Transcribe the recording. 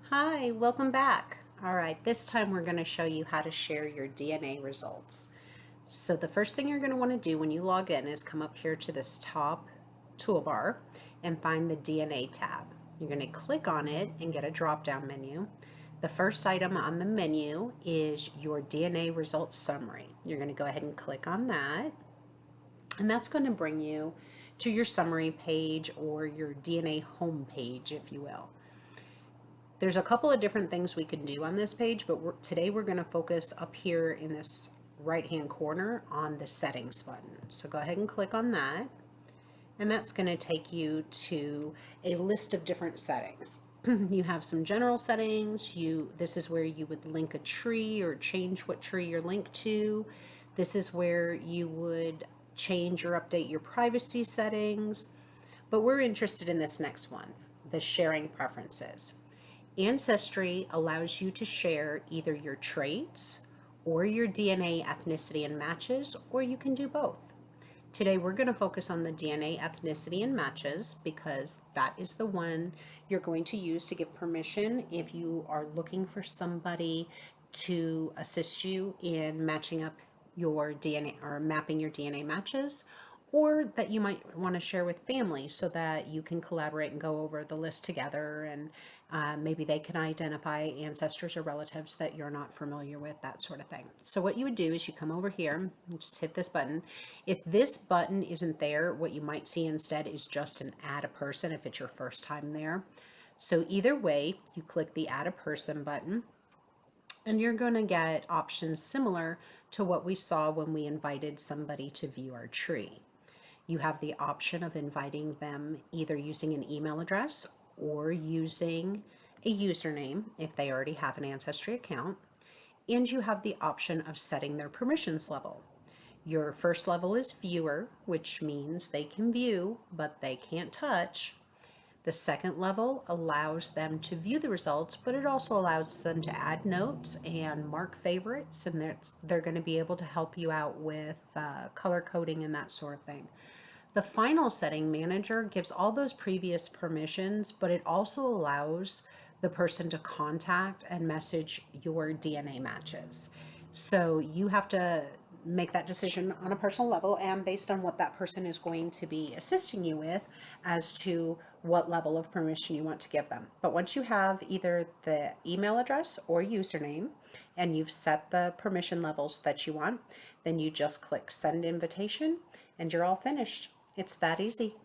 Hi, welcome back. All right, this time we're going to show you how to share your DNA results. So the first thing you're going to want to do when you log in is come up here to this top toolbar and find the DNA tab. You're going to click on it and get a drop-down menu. The first item on the menu is your DNA results summary. You're going to go ahead and click on that, and that's going to bring you to your summary page or your DNA home page, if you will. There's a couple of different things we can do on this page, but today we're going to focus up here in this right-hand corner on the settings button. So go ahead and click on that, and that's going to take you to a list of different settings. You have some general settings. This is where you would link a tree or change what tree you're linked to. This is where you would change or update your privacy settings. But we're interested in this next one, the sharing preferences. Ancestry allows you to share either your traits or your DNA ethnicity and matches, or you can do both. Today we're going to focus on the DNA ethnicity and matches because that is the one you're going to use to give permission if you are looking for somebody to assist you in matching up your DNA or mapping your DNA matches, or that you might want to share with family so that you can collaborate and go over the list together, and maybe they can identify ancestors or relatives that you're not familiar with, that sort of thing. So what you would do is you come over here and just hit this button. If this button isn't there, what you might see instead is just an add a person if it's your first time there. So either way, you click the add a person button, and you're going to get options similar to what we saw when we invited somebody to view our tree. You have the option of inviting them either using an email address or using a username if they already have an Ancestry account. And you have the option of setting their permissions level. Your first level is viewer, which means they can view, but they can't touch. The second level allows them to view the results, but it also allows them to add notes and mark favorites, and they're going to be able to help you out with color coding and that sort of thing. The final setting manager gives all those previous permissions, but it also allows the person to contact and message your DNA matches. So you have to make that decision on a personal level and based on what that person is going to be assisting you with as to what level of permission you want to give them. But once you have either the email address or username and you've set the permission levels that you want, then you just click send invitation and you're all finished. It's that easy.